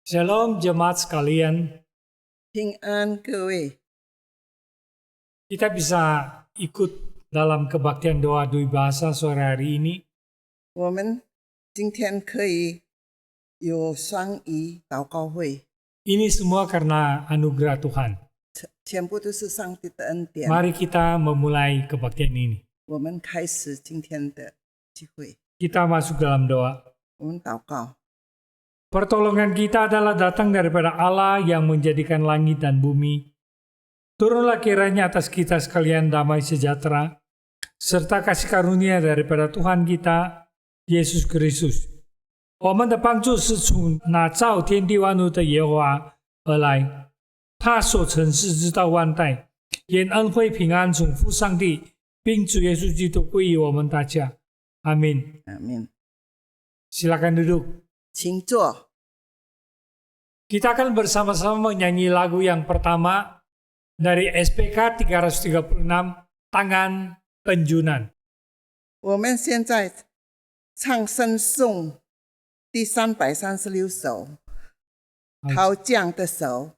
Shalom jemaat sekalian, 平安，各位， kita bisa ikut dalam kebaktian doa Dui Bahasa sore hari ini. 我们今天可以有双语祷告会， Ini semua karena anugerah Tuhan. 全部都是上帝的恩典。 Mari kita memulai kebaktian ini. 我们开始今天的聚会， Kita masuk dalam doa. 我们祷告。 Pertolongan kita adalah datang daripada Allah yang menjadikan langit dan bumi. Turunlah kiranya atas kita sekalian damai sejahtera, serta kasih karunia daripada Tuhan kita, Yesus Kristus. 我们的帮助是从那造天地万物的耶和华而来，他所承事直到万代。愿恩惠平安从父上帝并主耶稣基督归于我们大家。Amin. Amin. Silakan duduk. 请坐。 Kita akan bersama-sama menyanyi lagu yang pertama dari SPK 336, Tangan Penjunan. 我们现在唱圣颂第336首，陶匠的手。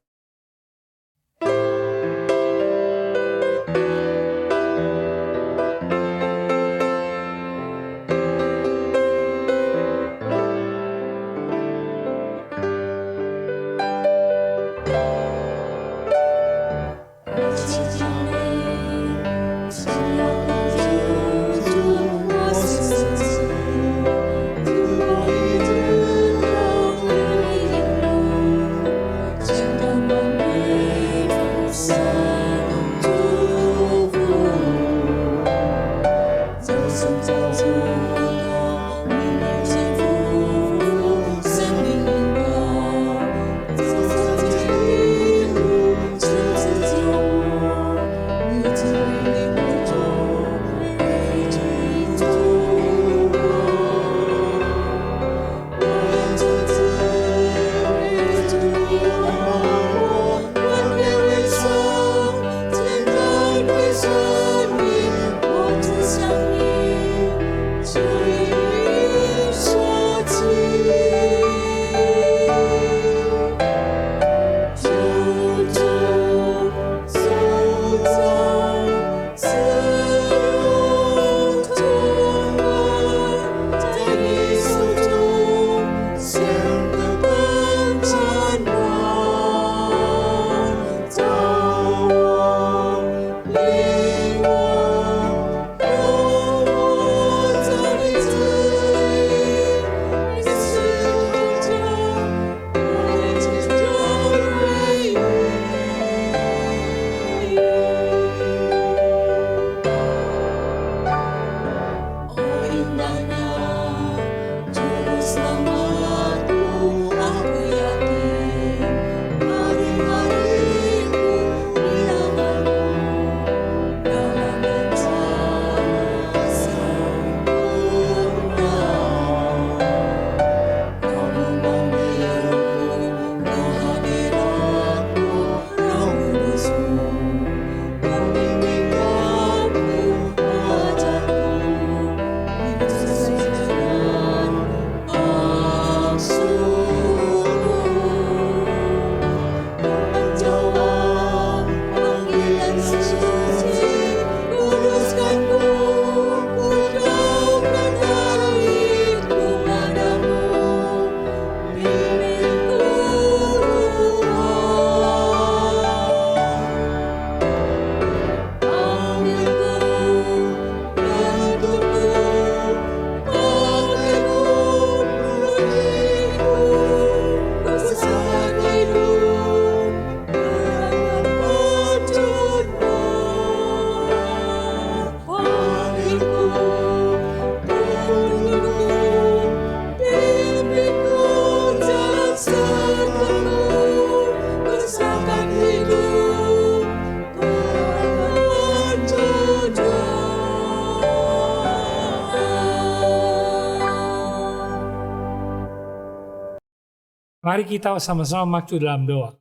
Mari kita sama-sama maju dalam doa.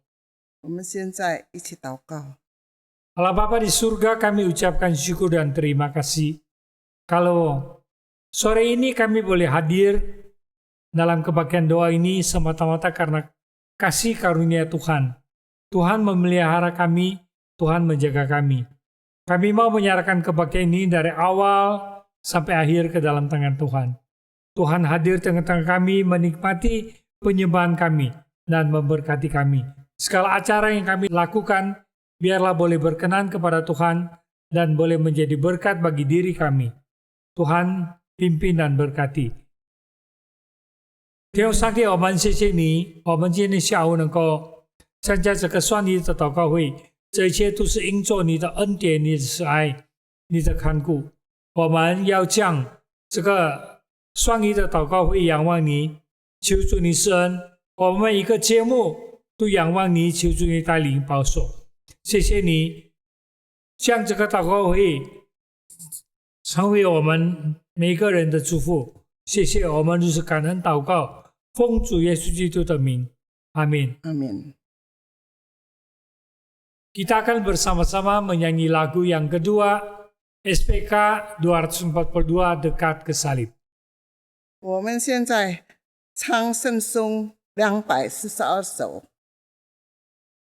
我们现在一起祷告。 Allah Bapa di surga, kami ucapkan syukur dan terima kasih. Kalau sore ini kami boleh hadir dalam kebaktian doa ini semata-mata karena kasih karunia Tuhan. Tuhan memelihara kami, Tuhan menjaga kami. Kami mau menyerahkan kebaktian ini dari awal sampai akhir ke dalam tangan Tuhan. Tuhan hadir tengah-tengah kami, menikmati penyembahan kami dan memberkati kami. Segala acara yang kami lakukan, biarlah boleh berkenan kepada Tuhan dan boleh menjadi berkat bagi diri kami. Tuhan pimpin dan berkati. 天父上帝，我们谢谢你，我们今天下午能够参加这个算你的祷告会，这一切都是因着你的恩典、你的慈爱、你的看顾。我们要将这个算你的祷告会仰望你，求主你施恩，我们一个节目都仰望你，求主你带领保守。谢谢你，向这个祷告会成为我们每个人的祝福。谢谢，我们如此感恩祷告，奉主耶稣基督的名，阿min。 Amin. Kita akan bersama-sama menyanyi lagu yang kedua, SPK 242 Dekat ke Salib. 我们现在唱圣颂242首，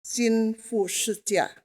心腹十架。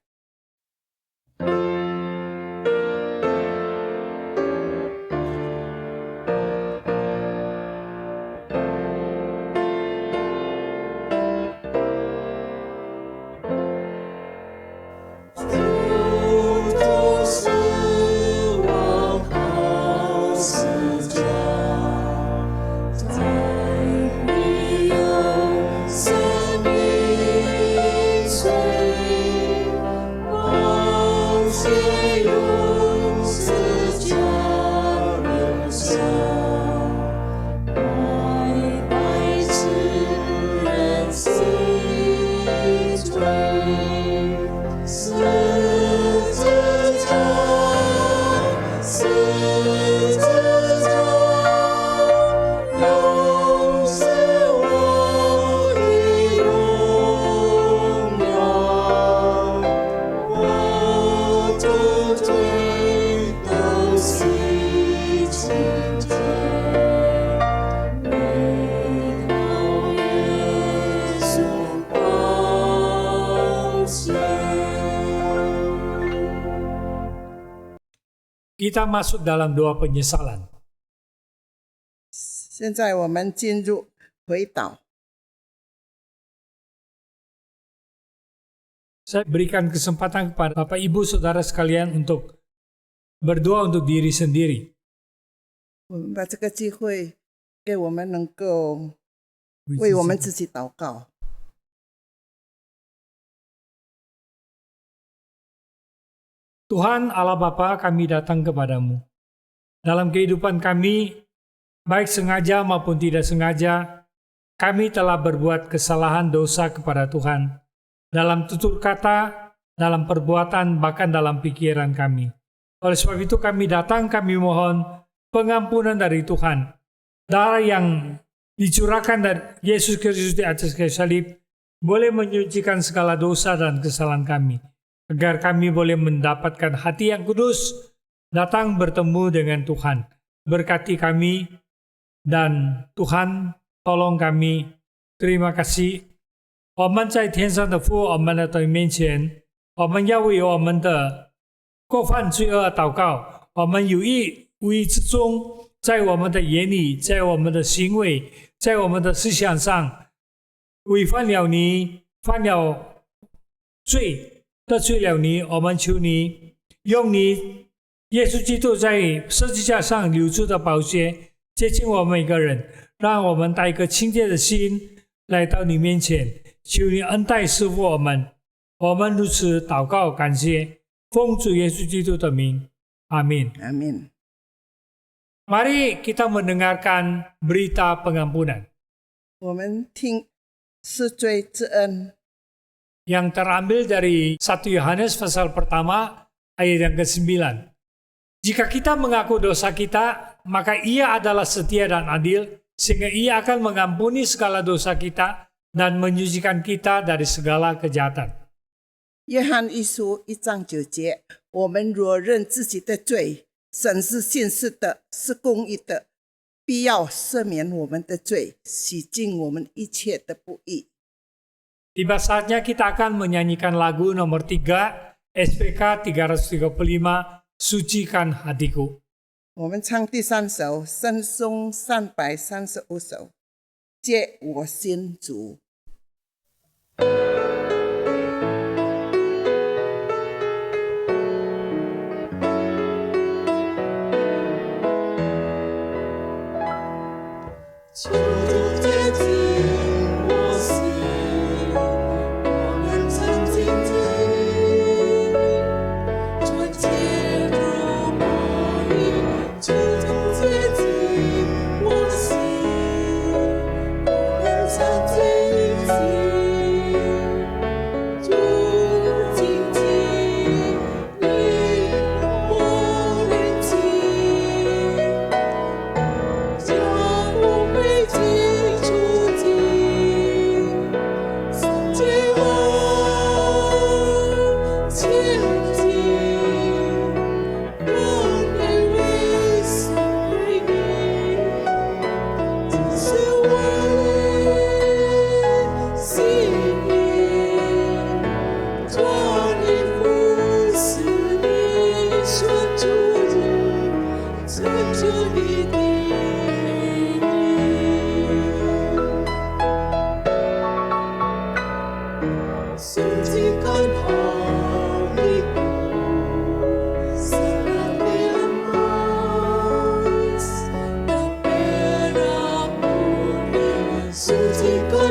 Kita masuk dalam doa penyesalan. 现在我们进入回祷。 Saya berikan kesempatan kepada Bapak Ibu Saudara sekalian untuk berdoa untuk diri sendiri. 我们把这个机会给我们能够为我们自己祷告。 Tuhan Allah Bapa, kami datang kepadamu. Dalam kehidupan kami, baik sengaja maupun tidak sengaja, kami telah berbuat kesalahan dosa kepada Tuhan. Dalam tutur kata, dalam perbuatan, bahkan dalam pikiran kami. Oleh sebab itu kami datang, kami mohon pengampunan dari Tuhan. Darah yang dicurahkan dari Yesus Kristus di atas kayu salib boleh menyucikan segala dosa dan kesalahan kami, agar kami boleh mendapatkan hati yang kudus, datang bertemu dengan Tuhan. Berkati kami, dan Tuhan tolong kami. Terima kasih. 我们在天上的父，我们来到你面前，我们要为我们的过犯罪恶祷告。我们有意无意之中，在我们的言语，在我们的行为，在我们的思想上违反了你，犯了罪，得罪了你。我们求你用你耶稣基督在十字架上流出的宝血接近我们每个人，让我们带一个清洁的心来到你面前。求你恩待赐福我们，我们如此祷告感谢，奉主耶稣基督的名，阿min. Amin. Mari kita mendengarkan berita pengampunan 我们听赦罪之恩， yang terambil dari 1 Yohanes pasal pertama ayat yang ke-9. Jika kita mengaku dosa kita, maka Ia adalah setia dan adil, sehingga Ia akan mengampuni segala dosa kita dan menyucikan kita dari segala kejahatan. 约翰一书1章9节，我们若认自己的罪，神是信实的，是公义的，必要赦免我们的罪，洗净我们一切的不义。 Tiba saatnya kita akan menyanyikan lagu nomor 3, SPK 335, Sucikan Hatiku. 我们唱第3首圣颂335首，借我心主。求主接近我心，我们曾经这介入马语，求主接近我心，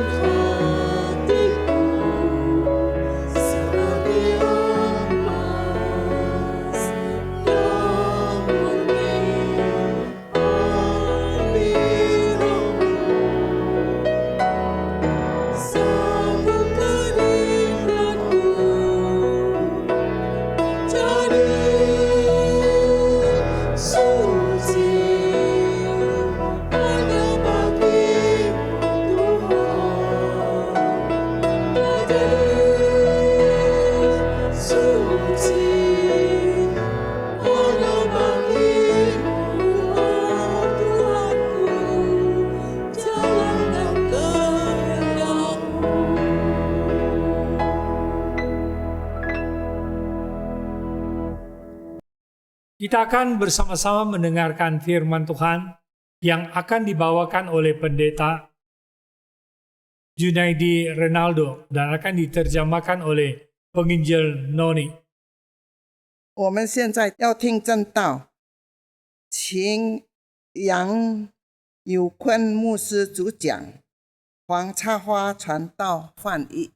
hatiku sebagai emas yang murni biramu. Satu keringatku jadi suci hanya bagimu Tuhan. Jadi suci hanya bagimu Tuhanku, jalan dan kehendakmu. Kita akan bersama-sama mendengarkan firman Tuhan yang akan dibawakan oleh pendeta Junaidi Renaldo dan akan diterjemahkan oleh penginjil Noni. 我们现在要听正道，请杨友坤牧师主讲，黄插花传道翻译。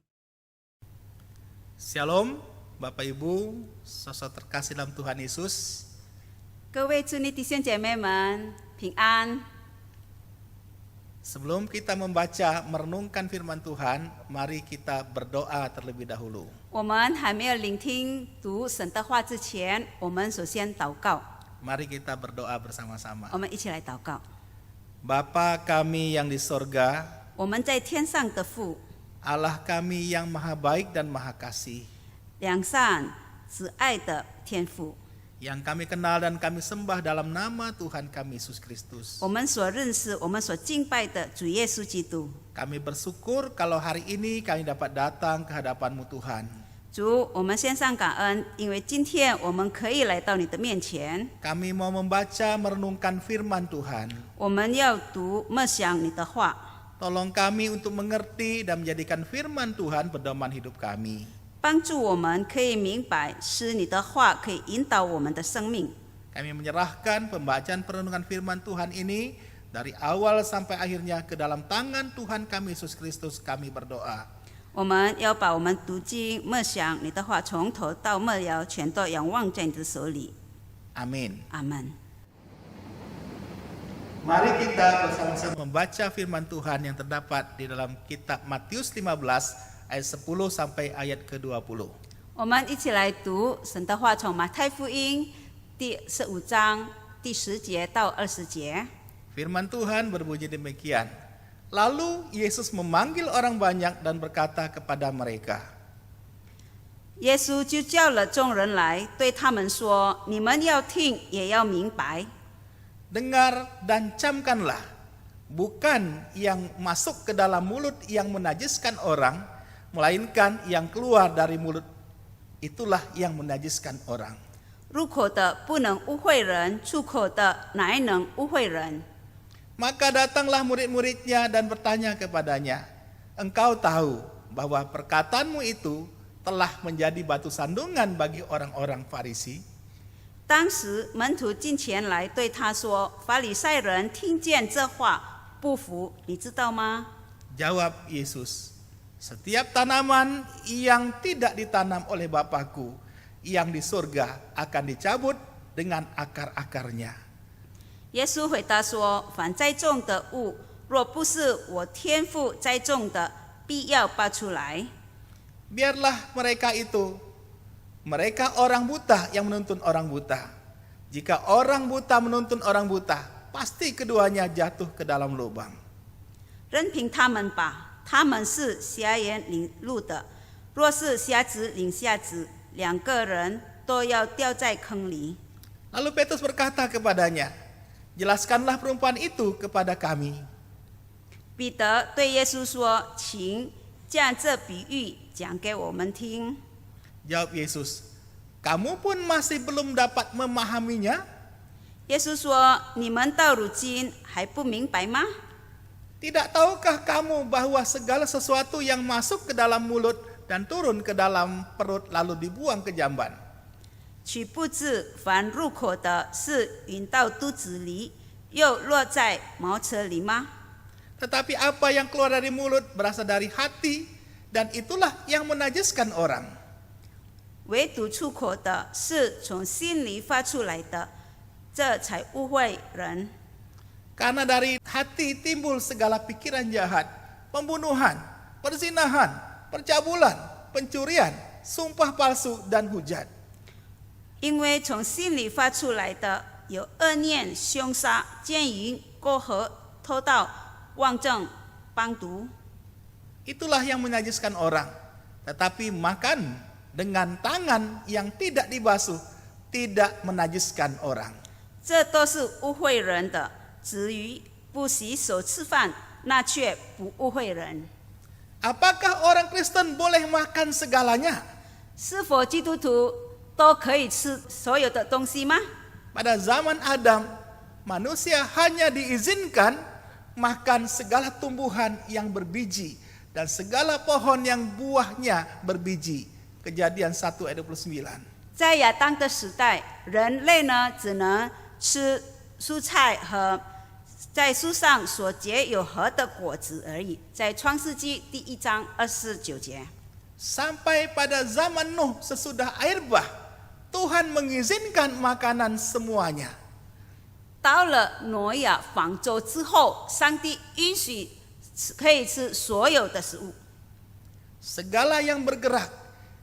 Shalom, Bapak Ibu, sosok terkasih dalam Tuhan Yesus. 各位主内弟兄姐妹们平安。 Sebelum kita membaca merenungkan firman Tuhan, mari kita berdoa terlebih dahulu. 我们还没有聆听读神的话之前，我们首先祷告。 Mari kita berdoa bersama-sama. 我们一起来祷告。 Bapa kami yang di sorga, 我们在天上的父， Allah kami yang maha baik dan maha kasih, 良善慈爱的天父， yang kami kenal dan kami sembah dalam nama Tuhan kami Yesus Kristus. 我们所认识、我们所敬拜的主耶稣基督。 Kami bersyukur kalau hari ini kami dapat datang ke hadapan-Mu Tuhan. 主，我们献上感恩，因为今天我们可以来到你的面前， Kami mau membaca merenungkan firman Tuhan. 我们要读默想你的话。 Tolong kami untuk mengerti dan menjadikan firman Tuhan pedoman hidup kami. 帮助我们可以明白，使你的话可以引导我们的生命。 Kami menyerahkan pembacaan perenungan firman Tuhan ini dari awal sampai akhirnya ke dalam tangan Tuhan kami Yesus Kristus kami berdoa. 我们要把我们读经默想你的话，从头到末了全都仰望在你的手里。 Amin. 阿门。 Mari kita bersama-sama membaca firman Tuhan yang terdapat di dalam kitab Matius 15 ayat 10 sampai ayat ke-20. 我们一起来读神的话，从马太福音第15章第10节到20节。 Firman Tuhan berbunyi demikian. Lalu Yesus memanggil orang banyak dan berkata kepada mereka, 耶稣就叫了众人来，对他们说：“你们要听，也要明白。 dengar dan camkanlah, bukan yang masuk ke dalam mulut yang menajiskan orang, melainkan yang keluar dari mulut itulah yang menajiskan orang. 入口的不能污秽人，出口的乃能污秽人。” Maka datanglah murid-muridnya dan bertanya kepadanya, engkau tahu bahwa perkataanmu itu telah menjadi batu sandungan bagi orang-orang Farisi? 当时门徒进前来对他说：“法利赛人听见这话不服，你知道吗？” Jawab Yesus, setiap tanaman yang tidak ditanam oleh Bapakku yang di surga akan dicabut dengan akar-akarnya. 耶稣回答说：“凡栽种的物，若不是我天父栽种的，必要拔出来。 Biarlah mereka itu, mereka orang buta yang menuntun orang buta. Jika orang buta menuntun orang buta, pasti keduanya jatuh ke dalam lubang. 任凭他们吧，他们是瞎眼领路的。若是瞎子领瞎子，两个人都要掉在坑里。” Lalu Petrus berkata kepadanya, jelaskanlah perumpamaan itu kepada kami. 彼得对耶稣说：“请将这比喻讲给我们听。” Jawab Yesus, kamu pun masih belum dapat memahaminya? 耶稣说：“你们到如今还不明白吗？ Tidak tahukah kamu bahwa segala sesuatu yang masuk ke dalam mulut dan turun ke dalam perut lalu dibuang ke jamban? 取不至凡入口的是引到肚子里，又落在茅厕里吗？” Tetapi apa yang keluar dari mulut berasal dari hati, dan itulah yang menajiskan orang. 唯独出口的是从心里发出来的，这才污秽人。 Karena dari hati timbul segala pikiran jahat, pembunuhan, perzinahan, percabulan, pencurian, sumpah palsu, dan hujat. 因为从心里发出来的有恶念、凶杀、奸淫、过河、偷盗、妄证、帮毒。 Itulah yang menajiskan orang. Tetapi makan dengan tangan yang tidak dibasuh tidak menajiskan orang. 这都是污秽人的。至于不洗手吃饭，那却不污秽人。 Apakah orang Kristen boleh makan segalanya? 是否基督徒都可以吃所有的东西吗？ Pada zaman Adam, manusia hanya diizinkan makan segala tumbuhan yang berbiji dan segala pohon yang buahnya berbiji. Kejadian 1 ayat 29. 在亚当的时代，人类呢只能吃蔬菜和在树上所结有核的果子而已。在创世纪第1章29节。 Sampai pada zaman Nuh sesudah air bah, Tuhan mengizinkan makanan semuanya. 到了挪亚方舟之后，上帝允许可以吃所有的食物。 Segala yang bergerak,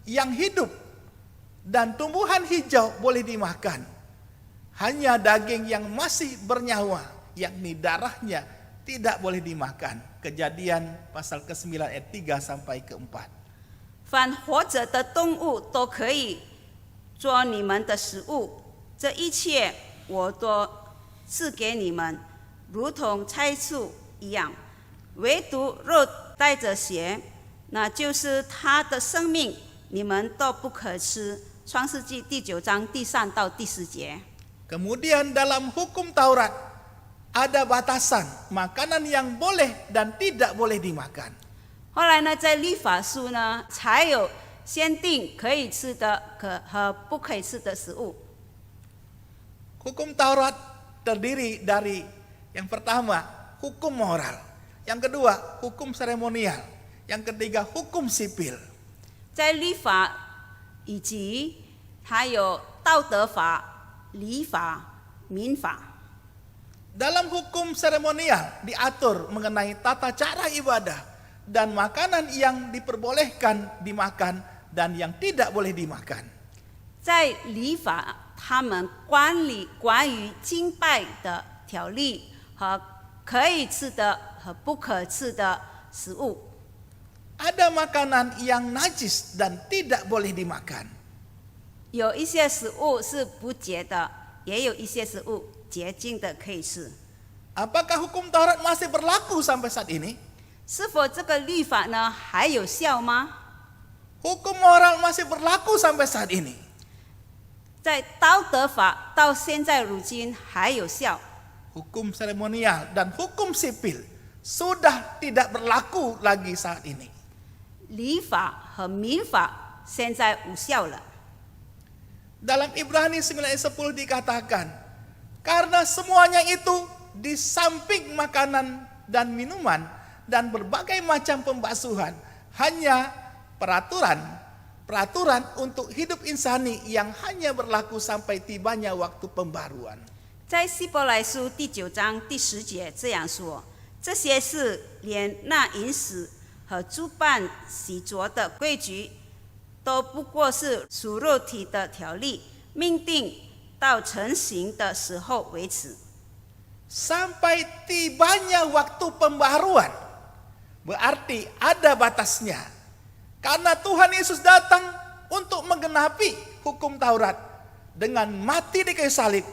yang hidup, dan tumbuhan hijau boleh dimakan. Hanya daging yang masih bernyawa, yakni darahnya, tidak boleh dimakan. Kejadian pasal ke-9 ayat 3 sampai ke-4. 凡活着的动物都可以做你们的食物，这一切我都赐给你们，如同菜蔬一样。唯独肉带着血，那就是他的生命，你们都不可吃。创世纪第9章第3到第10节。 Kemudian dalam hukum Taurat ada batasan makanan yang boleh dan tidak boleh dimakan. 后来呢，在律法书呢，才有限定可以吃的和不可以吃的食物。 Hukum Taurat terdiri dari yang pertama hukum moral, yang kedua hukum seremonial, yang ketiga hukum sipil. 在律法以及还有道德法、礼法、民法。 Dalam hukum seremonial diatur mengenai tata cara ibadah dan makanan yang diperbolehkan dimakan dan yang tidak boleh dimakan. 在礼法，他们管理关于敬拜的条例和可以吃的和不可吃的食物。 Ada makanan yang najis dan tidak boleh dimakan. 有一些食物是不洁的，也有一些食物洁净的可以吃。 Apakah hukum Taurat masih berlaku sampai saat ini? 是否这个律法呢还有效吗？ Hukum moral masih berlaku sampai saat ini. 在道德法到现在如今还有效。 Hukum seremonial dan hukum sipil sudah tidak berlaku lagi saat ini. 礼法和民法现在无效了。 Dalam Ibrani 9 ayat 10 dikatakan, karena semuanya itu di samping makanan dan minuman dan berbagai macam pembasuhan, hanya peraturan untuk hidup insani yang hanya berlaku sampai tibanya waktu pembaruan. 在希伯来书第9章第10节这样说：这些事连那饮食和诸般洗濯的规矩，都不过是属肉体的条例，命定到成形的时候为止。 Sampai tibanya waktu pembaruan, berarti ada batasnya. Karena Tuhan Yesus datang untuk menggenapi hukum Taurat dengan mati di kayu salib,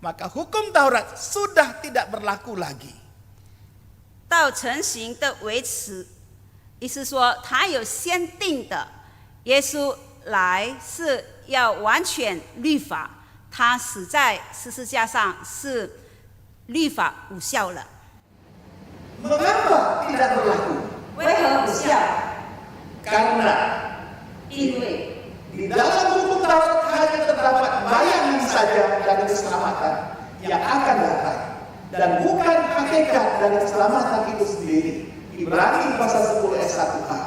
maka hukum Taurat sudah tidak berlaku lagi. 到成形的为止，意思说他有限定的，耶稣来是要完全律法，他死在十字架上是律法无效了。 Mengapa tidak berlaku? 为何无效？ Karena 因为 di dalam hukum Taurat hanya terdapat bayangan saja dari keselamatan yang akan datang. dan bukan hakikat dari keselamatan itu sendiri. Ibrani pasal 10 ayat 1a.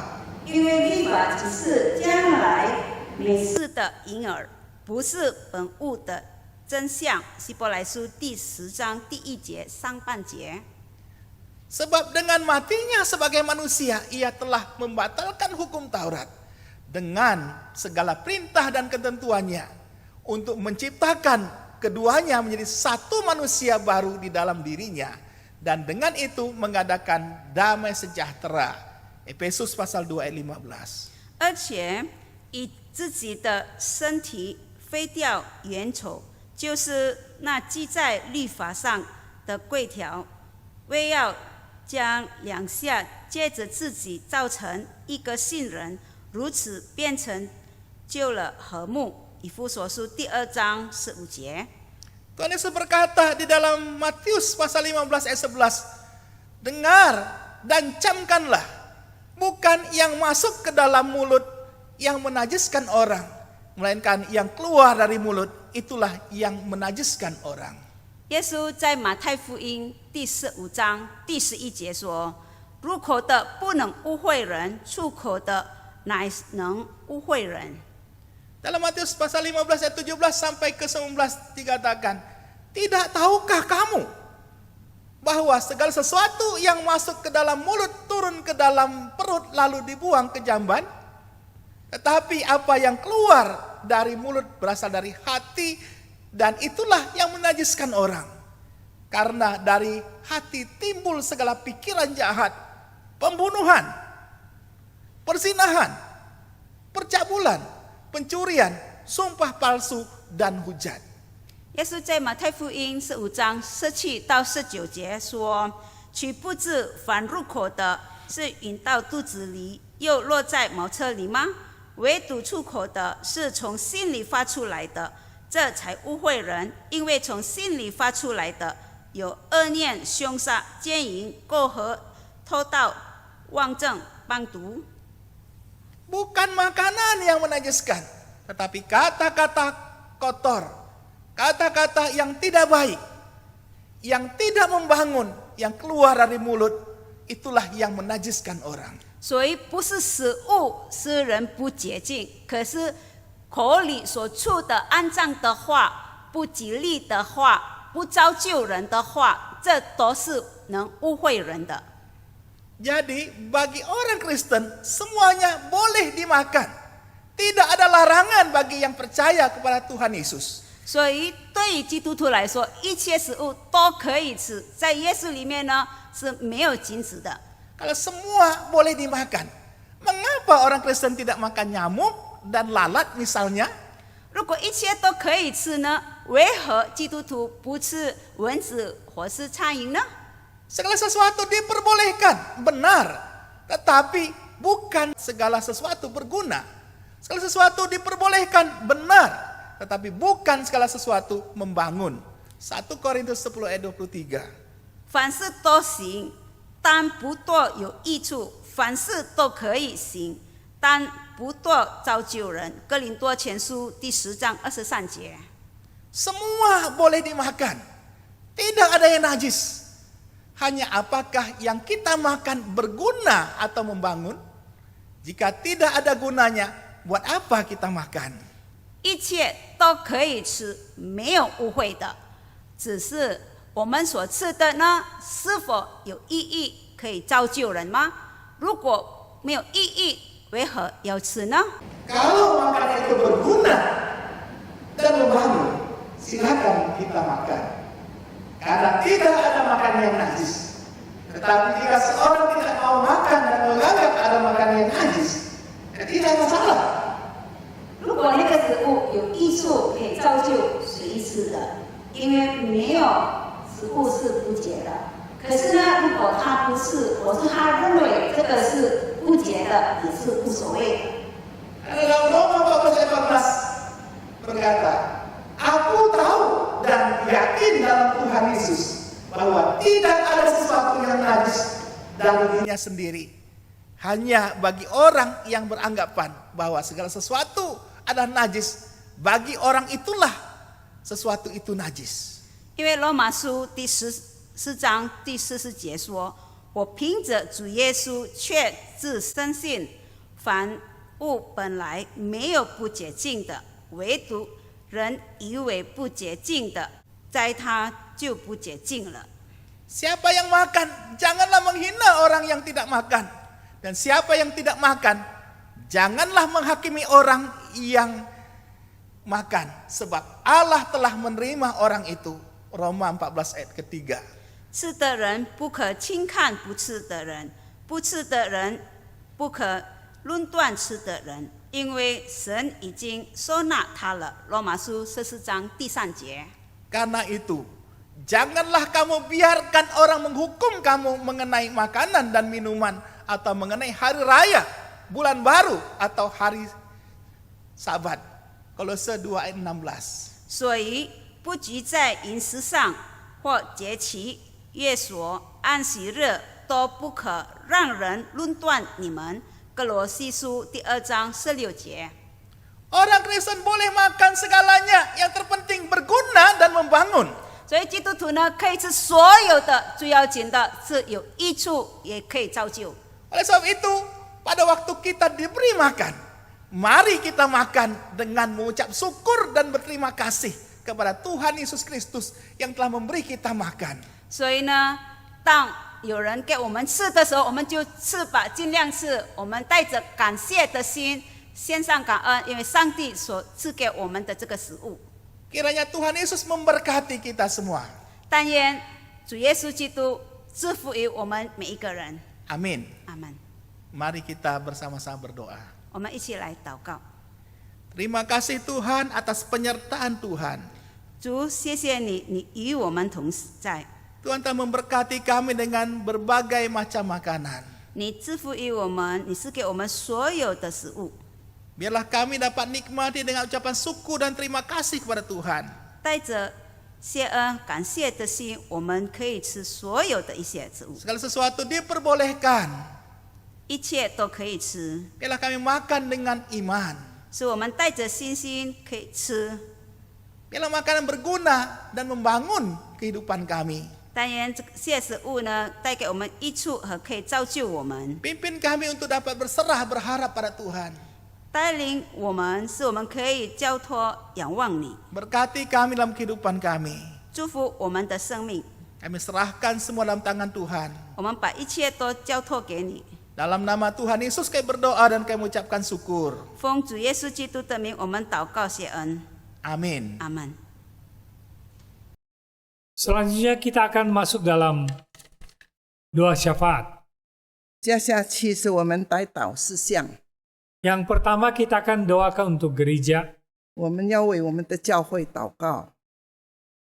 因为律法只是将来美事的影儿，不是本物的真相。希伯来书第10章第1节上半节。 Sebab dengan matinya sebagai manusia, ia telah membatalkan hukum Taurat dengan segala perintah dan ketentuannya untuk menciptakan keduanya menjadi satu manusia baru di dalam dirinya, dan dengan itu mengadakan damai sejahtera. Efesus pasal 2 ayat 15. 而且以自己的身体废掉原丑，就是那记在律法上的规条，为要将两下借着自己造成一个新人，如此变成就了和睦。以弗所书第2章15节。 Tuhan Yesus berkata di dalam Matius pasal 15 ayat 11, dengar dan camkanlah, bukan yang masuk ke dalam mulut yang menajiskan orang, melainkan yang keluar dari mulut, itulah yang menajiskan orang. 耶稣在马太福音第15章第11节说：“入口的不能污秽人，出口的乃能污秽人。” Dalam Matius pasal 15 ayat 17 sampai ke 19 dikatakan, tidak tahukah kamu bahwa segala sesuatu yang masuk ke dalam mulut turun ke dalam perut lalu dibuang ke jamban? Tetapi apa yang keluar dari mulut berasal dari hati, dan itulah yang menajiskan orang. Karena dari hati timbul segala pikiran jahat, pembunuhan, perzinahan, percabulan, pencurian, sumpah palsu, dan hujat. 耶稣在马太福音15章17到19节说：“取不知凡入口的，是引到肚子里，又落在茅厕里吗？唯独出口的，是从心里发出来的，这才污秽人。因为从心里发出来的，有恶念、凶杀、奸淫、苟合、偷盗、妄证、帮毒。” Bukan makanan yang menajiskan, tetapi kata-kata kotor, kata-kata yang tidak baik, yang tidak membangun, yang keluar dari mulut, itulah yang menajiskan orang. 所以不是食物使人不洁净，可是口里所出的肮脏的话、不吉利的话、不造就人的话，这都是能污秽人的。 Jadi bagi orang Kristen semuanya boleh dimakan. Tidak ada larangan bagi yang percaya kepada Tuhan Yesus. 所以对于基督徒来说，一切食物都可以吃，在耶稣里面呢是没有禁止的。 Kalau semua boleh dimakan, mengapa orang Kristen tidak makan nyamuk dan lalat misalnya? 如果一切都可以吃呢，为何基督徒不吃蚊子或是苍蝇呢？ Segala sesuatu diperbolehkan, benar. Tetapi bukan segala sesuatu berguna. Segala sesuatu diperbolehkan, benar. Tetapi bukan segala sesuatu membangun. 1 Korintus 10 ayat 23. 凡事都行，但不多有益处；凡事都可以行，但不多造就人。哥林多前书第10章23节。 Semua boleh dimakan. Tidak ada yang najis. Hanya apakah yang kita makan berguna atau membangun? Jika tidak ada gunanya, buat apa kita makan? 一切都可以吃，没有污秽的，只是我们所吃的呢，是否有意义，可以造就人吗？如果没有意义，为何要吃呢？ Kalau makanan itu berguna dan membangun, silakan kita makan. Karena tidak ada makanan yang najis. Tetapi jika seorang tidak mau makan dan menganggap ada makanan yang najis, tidak ada masalah. 如果那个食物有益处，可以造就随意吃的，因为没有食物是不洁的。可是呢，如果他不是，或是他认为这个是不洁的，也是无所谓的。 Dalam Roma 14 ayat 14 berkata, aku tahu dan yakin dalam Tuhan Yesus bahwa tidak ada sesuatu yang najis dalam dirinya sendiri. Hanya bagi orang yang beranggapan bahwa segala sesuatu adalah najis, bagi orang itulah sesuatu itu najis. 因为罗马书第13章第40节说：“我凭着主耶稣确自深信，凡物本来没有不洁净的，唯独人以为不洁净的，在他就不洁净了。” Siapa yang makan, janganlah menghina orang yang tidak makan. Dan siapa yang tidak makan, janganlah menghakimi orang yang makan. Sebab Allah telah menerima orang itu. Roma 14 ayat ketiga. 吃的人不可轻看不吃的人，不吃的人不可论断吃的人，因为神已经收纳他了。罗马书14章第3节。 Karena itu, janganlah kamu biarkan orang menghukum kamu mengenai makanan dan minuman atau mengenai hari raya, bulan baru atau hari Sabat. Kolose 2 ayat 16. 所以不拘在饮食上或节期、月所、安息日，都不可让人论断你们。哥罗西书第2章16节。 Orang Kristen boleh makan segalanya, yang terpenting berguna dan membangun. 所以基督徒呢，可以吃所有的，最要紧的是有益处，也可以造就。 Oleh sebab itu, pada waktu kita diberi makan, mari kita makan dengan mengucap syukur dan berterima kasih kepada Tuhan Yesus Kristus yang telah memberi kita makan. 所以呢，当有人给我们吃的时候，我们就吃吧，尽量吃。我们带着感谢的心，献上感恩，因为上帝所赐给我们的这个食物。 Kiranya Tuhan Yesus memberkati kita semua. 但愿主耶稣基督祝福于我们每一个人。 Amin. 阿门。 Mari kita bersama-sama berdoa. 我们一起来祷告。 Terima kasih Tuhan atas penyertaan Tuhan. 主，谢谢你，你与我们同在。 Tuhan telah memberkati kami dengan berbagai macam makanan. 你赐福于我们，你赐给我们所有的食物。 Biarlah kami dapat nikmati dengan ucapan syukur dan terima kasih kepada Tuhan. 带着谢恩、感谢的心，我们可以吃所有的一些植物， Segala sesuatu diperbolehkan. 一切都可以吃， Biarlah kami makan dengan iman. 是我们带着信心可以吃。 Biarlah makanan berguna dan membangun kehidupan kami. 但愿这些食物呢，带给我们益处和可以造就我们， Pimpin kami untuk dapat berserah berharap pada Tuhan. 带领我们，使我们可以交托仰望你， Berkati kami dalam kehidupan kami. 祝福我们的生命。 Kami serahkan semua dalam tangan Tuhan. 我们把一切都交托给你， Dalam nama Tuhan Yesus kami berdoa dan kami mengucapkan syukur. 奉主耶稣基督的名，我们祷告谢恩， Amin. 阿门。 Selanjutnya kita akan masuk dalam doa syafaat. 接下去是我们代祷事项， Yang pertama kita akan doakan untuk gereja. 我们要为我们的教会祷告。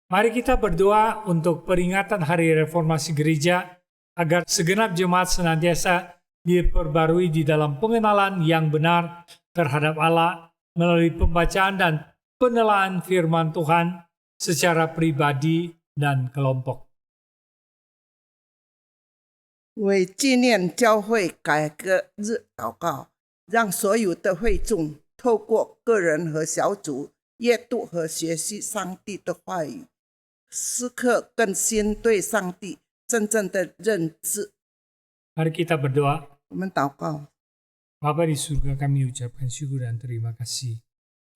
Mari kita berdoa untuk peringatan Hari Reformasi Gereja agar segenap jemaat senantiasa diperbarui di dalam pengenalan yang benar terhadap Allah melalui pembacaan dan penelaan firman Tuhan secara pribadi dan kelompok. 为纪念教会改革日祷告，让所有的会众透过个人和小组阅读和学习上帝的话语，时刻更新对上帝真正的认知。 Mari kita berdoa. 我们祷告， Bapa di surga, kami ucapkan syukur dan terima kasih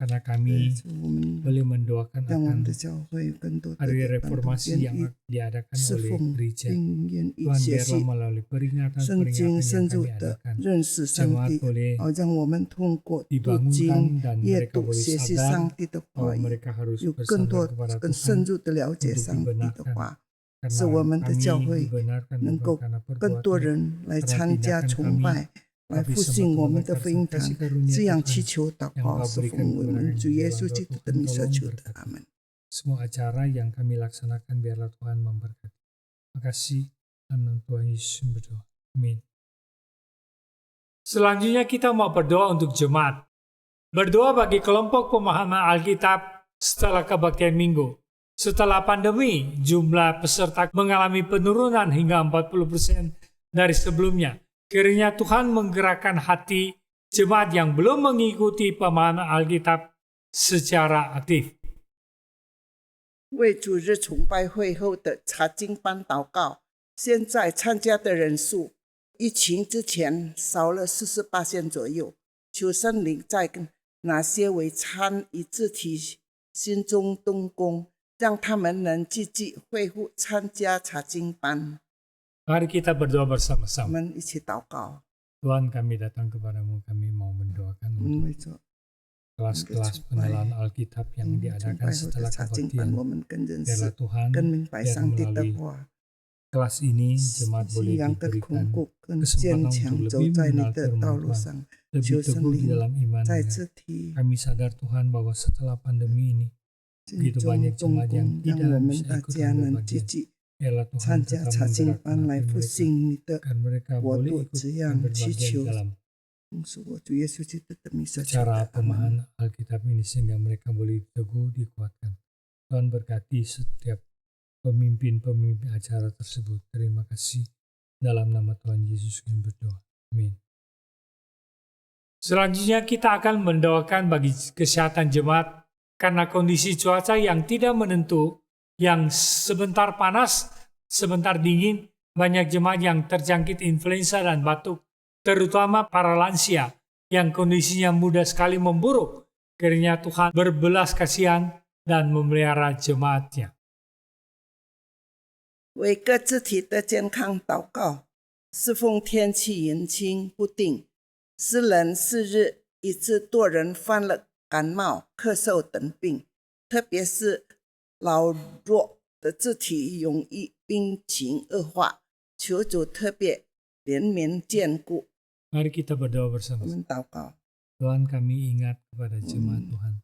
karena kami 我们 boleh mendoakan 让我们 akan 的教会更多的 Hari 地方都 Reformasi 愿 yang 意 diadakan 侍 oleh 奉 gereja. 并愿意 Tuhan 学 biarlah 习 melalui 圣经， peringatan-peringatan 深 yang 入 kami 的 adakan, 认识上 jemaat 帝， boleh 好让我们通过读 dibangunkan 经、 dan 阅 mereka 读、 boleh 学习 sadar 上帝的 bahwa 话语， mereka harus 有更多 bersandar kepada 更深 Tuhan 入的了解 untuk 上帝的 dibenarkan. 话， Karena 使我们的 kami 教会 dibenarkan 能 bukan 够 karena 更多 perbuatan 人来 karena 参加 tindakan 崇 kami, 拜，来 tapi 复 sebab 兴我 Tuhan 们的 berkat 福音堂 kasih，karunia 这样 Tuhan 祈求祷 yang 告， Engkau 是 berikan 奉我 kepada 们 kami 主耶 di 稣 dalam 基督 doa 的名 Tuhan, 所 tolong 求的， berkati 阿门。 semua acara yang kami laksanakan, biarlah Tuhan memberkati. Terima kasih, dalam Tuhan Yesus berdoa. Amin. Selanjutnya kita mau berdoa untuk jemaat. Berdoa bagi kelompok pemahaman Alkitab setelah kebaktian minggu. Setelah pandemi, jumlah peserta mengalami penurunan hingga 40% dari sebelumnya. Kiranya Tuhan menggerakkan hati jemaat yang belum mengikuti pemahaman Alkitab secara aktif. 为主日崇拜会后的查经班祷告，现在参加的人数疫情之前少了48%左右。求圣灵在那些未参与肢体心中动工，让他们能积极恢复参加查经班。 Mari kita berdoa 我 bersama-sama. 们一起祷告， Tuhan, kami datang kepadamu, kami mau mendoakan 我们 untuk 为着 kelas-kelas pengenalan Alkitab yang 崇 diadakan 拜后的 setelah 查经班， kebaktian. 我们更认 Biarlah 识、 Tuhan, 更明白 biar 上帝的 melalui 话， kelas ini jemaat 信 boleh 仰更 diberikan 巩固、更 kesempatan 坚强， untuk 走 lebih 在你 mengenal 的道 firman 路 Tuhan, 上。 lebih 求圣 teguh di 灵 dalam iman. 在 Ya. 肢体 Kami sadar Tuhan bahwa setelah pandemi ini 心 begitu 中 banyak 动 jemaat yang 工，让 tidak 我们 bisa 大 ikut 家 ambil 能积 bagian. 极 Biarlah Tuhan 参加 tetap 查经 menggerakkan 班来 hati 复 mereka 兴你的 agar mereka 国 boleh 度， ikut 这 dan 样祈 berbagian 求， dalam 是我主耶稣基督的名所求 cara 的。阿门。 pemahaman Alkitab ini sehingga mereka boleh teguh dikuatkan. Tuhan berkati setiap pemimpin-pemimpin acara tersebut. Terima kasih. Dalam nama Tuhan Yesus kami berdoa. Amin. Selanjutnya kita akan mendoakan bagi kesehatan jemaat karena kondisi cuaca yang tidak menentu, yang sebentar panas, sebentar dingin, banyak jemaat yang terjangkit influenza dan batuk, terutama para lansia yang kondisinya mudah sekali memburuk. Kiranya Tuhan berbelas kasihan dan memelihara jemaatnya. 为各肢体的健康祷告。适逢天气阴晴不定，是人是日，以致多人患了感冒、咳嗽等病，特别是老弱的肢体容易病情恶化。求主特别怜悯眷顾。 Mari kita berdoa 我 bersama. 们祷告， Tuhan, kami ingat kepada jemaat Tuhan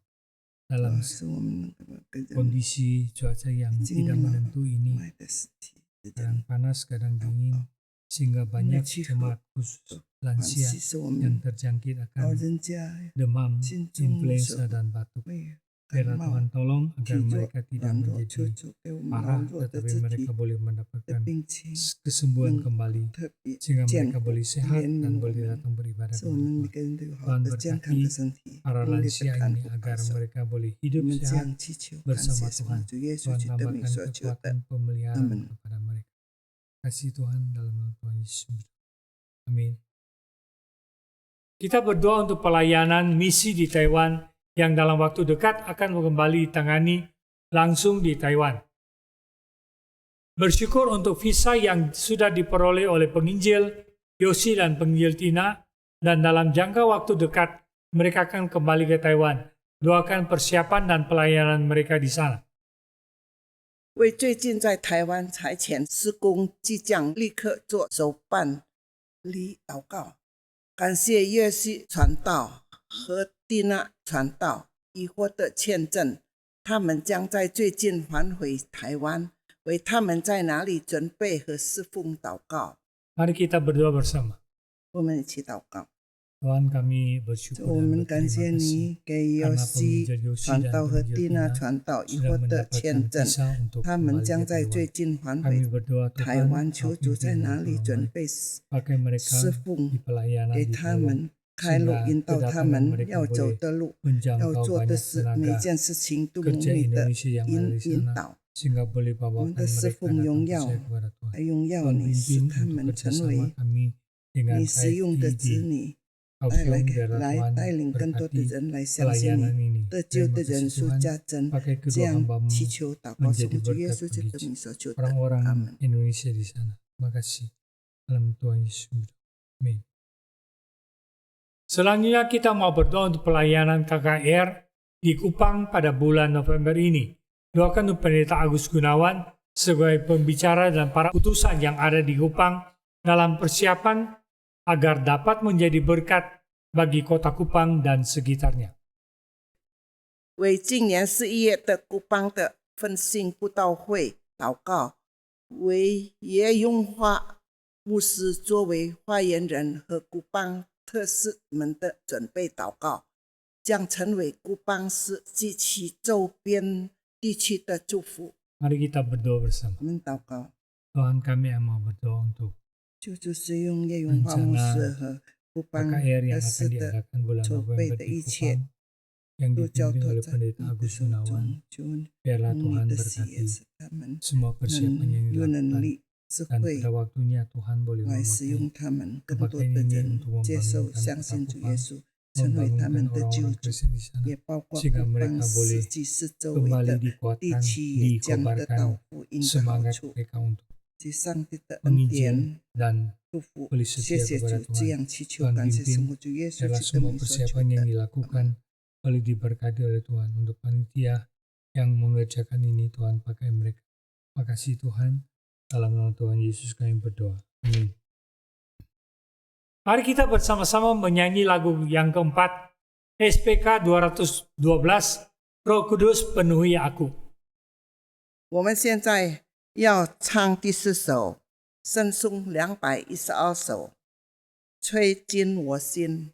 dalam 使我们能够跟着 kondisi cuaca yang 经 tidak 历 menentu ini, 爱的实体之间 kadang panas, kadang dingin, sehingga banyak jemaat khusus 关 lansia 系，使我 yang 们 terjangkit 老 akan 人家 demam, 心中 influenza 受 dan batuk. 会 Biarlah 感冒 Tuhan tolong agar 体弱 mereka tidak 软弱，求 menjadi 主给我们老 parah, 弱的 tetapi 肢 mereka 体 boleh 的 mendapatkan 病情 kesembuhan 能 kembali, 特别 sehingga 坚 mereka 固 boleh sehat 怜 dan 悯我 boleh 们， datang beribadah 使我们 kepada 每 Tuhan. 个人都有好 Tuhan 的健康的 berkati 身体， para 努力 lansia 的看 ini 护保 agar 守。 mereka boleh 我 hidup 们这 sehat 样祈求，感 bersama 谢我 Tuhan. 们主耶稣 Tuhan 基督的名 tambahkan 所求的。 kekuatan pemeliharaan Amin. kepada mereka. Kasih Tuhan dalam nama Tuhan Yesus. Amin. Kita berdoa untuk pelayanan misi di Taiwan yang dalam waktu dekat akan kembali ditangani langsung di Taiwan. Bersyukur untuk visa yang sudah diperoleh oleh penginjil Yosi dan penginjil Tina, dan dalam jangka waktu dekat mereka akan kembali ke Taiwan. Doakan persiapan dan pelayanan mereka di sana. 为最近在台湾裁遣施工即将立刻做手办礼祷告，感谢约西传道和蒂娜传道已获得签证，他们将在最近返回台湾，为他们在哪里准备和侍奉祷告。 Mari kita berdoa bersama. 我们一起祷告。 Tuhan, kami bersyukur 我 dan 们感谢 berterima kasih 你给约西传道和蒂娜传道已 sudah 获得 mendapatkan 签证， visa untuk 他们 kembali 将 ke 在最 Taiwan. 近返 Kami 回 berdoa 台 Tuhan, 湾，求 kau 主在 pimpin 哪 dan 里 tolong 准 mereka. 备 Pakai mereka 侍 di 奉， pelayanan 给 di 他 Taiwan, 们开路， sehingga 引导他 kedatangan 们 mereka 要走 boleh 的路，要 menjangkau 做的 banyak 事，每 tenaga 件事情都努 kerja 力的 Indonesia yang ada di 引 sana, 导， sehingga boleh bawakan Untuk mereka serfung datang yongyao, percaya kepada Tuhan. 来荣耀 Tuhan 你，使 pimpin 他 untuk 们成 kerjasama 为 kami dengan 你使用的 baik 子 di 女， Kaohsiung, 来 biarlah 来 Tuhan 带领更多的 berkati 人来相信 pelayanan 你， ini. 得救 Terima 的人 kasih 数 Tuhan, 加增。 pakai 这 kedua 样 hambamu 祈求祷告， menjadi 奉主耶 berkat 稣基督的 bagi 名所求的， orang-orang 阿门。 Indonesia di sana. Terima kasih. Dalam Tuhan Yesus. Amin. Selanjutnya kita mau berdoa untuk pelayanan KKR di Kupang pada bulan November ini. Doakan untuk Pendeta Agus Gunawan sebagai pembicara dan para utusan yang ada di Kupang dalam persiapan agar dapat menjadi berkat bagi kota Kupang dan sekitarnya. 为今年11月的古邦的分信布道会祷告，为叶永华牧师作为发言人和古邦特使们的准备祷告，将成为古邦市及其周边地区的祝福。 Mari kita berdoa bersama. 我们祷告， Tuhan, kami yang mau berdoa untuk 求主使用叶永华牧师和古邦 KKR yang 特 akan 使的 diadakan bulan 筹备 November 的 di 一切 Kupang. yang 都交 dipimpin 托 oleh 在 Pendeta 你的 Agus 手 Gunawan. 中，求 Biarlah 用 Tuhan 你的喜悦 berkati 使他们 semua persiapan yang 有能 dilakukan 力、智 dan 慧 pada waktunya Tuhan boleh 来使 memakai 用他们，更多 kebaktian 的 ini 人 untuk 接受、 membangunkan 相 kota 信主 Kupang, 耶稣，成为他 membangunkan 们的救 orang-orang 主， Kristen di sana, 也包括 sehingga 不 mereka 邦 boleh 世纪四周围 kembali 的地 dikuatkan, 区也将得到 dikobarkan 福音的好 semangat 处。 mereka untuk 及上帝的恩 mengizin 典、 dan 祝福， boleh 谢 setia 谢 kepada 主，这 Tuhan. 样祈求， Tuhan 感谢圣 pimpin 母主耶稣 biarlah 基督 semua 名所求 persiapan yang 的。 dilakukan boleh diberkati oleh Tuhan. Untuk panitia yang mengerjakan ini, Tuhan pakai mereka. Makasih Tuhan, dalam nama Tuhan Yesus kami berdoa. Amin. Mari kita bersama-sama menyanyi lagu yang keempat, SPK 212, Roh Kudus penuhi aku. 我们现在要唱第4首，圣颂212首，吹进我心。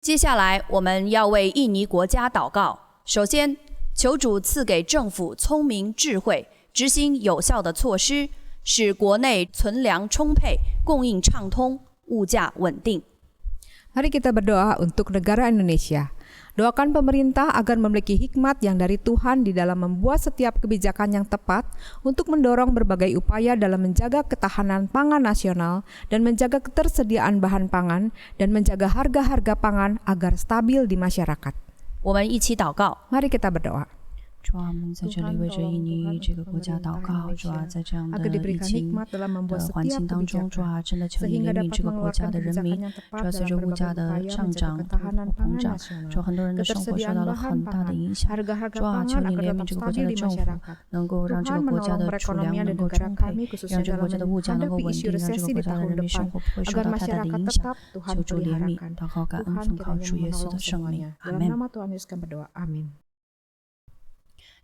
接下来，我们要为印尼国家祷告。首先，求主赐给政府聪明智慧，执行有效的措施，使国内存粮充沛，供应畅通，物价稳定。 Mari kita berdoa untuk negara Indonesia. Doakan pemerintah agar memiliki hikmat yang dari Tuhan di dalam membuat setiap kebijakan yang tepat untuk mendorong berbagai upaya dalam menjaga ketahanan pangan nasional dan menjaga ketersediaan bahan pangan dan menjaga harga-harga pangan agar stabil di masyarakat. 我们一起祷告， Mari kita berdoa. 主啊，我们在这里为着印尼这个国家祷告，主啊，在这样的疫情的环境当中，主啊，真的求你怜悯这个国家的人民。主啊，随着物价的上涨、通胀，主啊，很多人的生活受到了很大的影响。主啊，求你怜悯这个国家的政府，能够让这个国家的储粮能够充沛，让这个国家的物价能够稳定，让这个国家的人民生活不会受到太大的影响。求主怜悯，祷告感恩，奉靠主耶稣的圣名，阿门。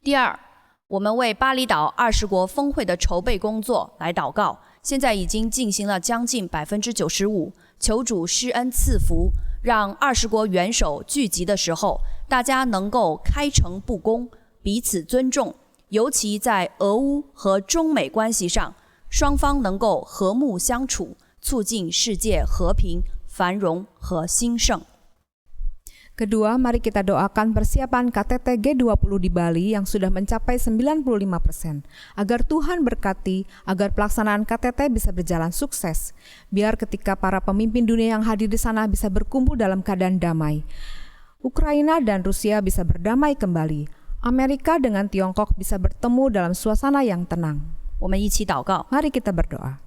第二，我们为巴厘岛20国峰会的筹备工作来祷告，现在已经进行了将近95%，求主施恩赐福，让20国元首聚集的时候，大家能够开诚布公，彼此尊重，尤其在俄乌和中美关系上，双方能够和睦相处，促进世界和平、繁荣和兴盛。Kedua, mari kita doakan persiapan KTT G20 di Bali yang sudah mencapai 95%, agar Tuhan berkati, agar pelaksanaan KTT bisa berjalan sukses, biar ketika para pemimpin dunia yang hadir di sana bisa berkumpul dalam keadaan damai. Ukraina dan Rusia bisa berdamai kembali, Amerika dengan Tiongkok bisa bertemu dalam suasana yang tenang. 我们一起祷告。 Mari kita berdoa.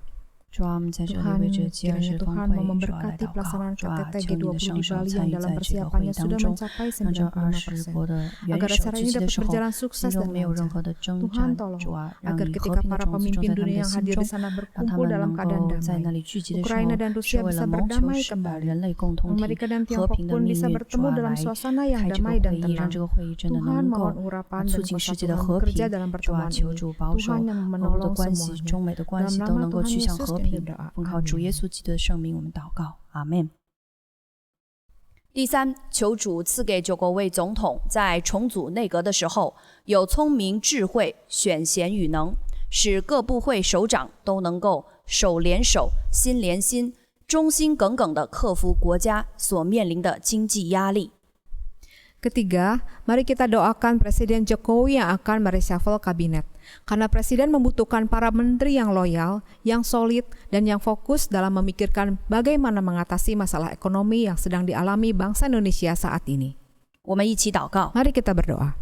主啊，我们在这里为这G20峰会主啊来祷告，主啊，求你的圣手参与在这个会议当中，让这20国的元首聚集的时候，心中没有任何的征战，主啊，让你和平的种子种在他们的心中，让他们能够在那里聚集的时候，是为了谋求人类共同体和平的命运，主啊，来开这个会议，让这个会议真的能够促进世界的和平，主啊，求主保守俄乌的关系、中美的关系都能够趋向和平。奉靠主耶稣基督的圣名，我们祷告，阿们。第三，求主赐给9国位总统在重组内阁的时候，有聪明智慧、选贤与能，使各部会首长都能够手连手、心连心，忠心耿耿地克服国家所面临的经济压力。Ketiga, mari kita doakan Presiden Jokowi yang akan mereshuffle kabinet. Karena Presiden membutuhkan para menteri yang loyal, yang solid, dan yang fokus dalam memikirkan bagaimana mengatasi masalah ekonomi yang sedang dialami bangsa Indonesia saat ini. 我们一起祷告。 Mari kita berdoa.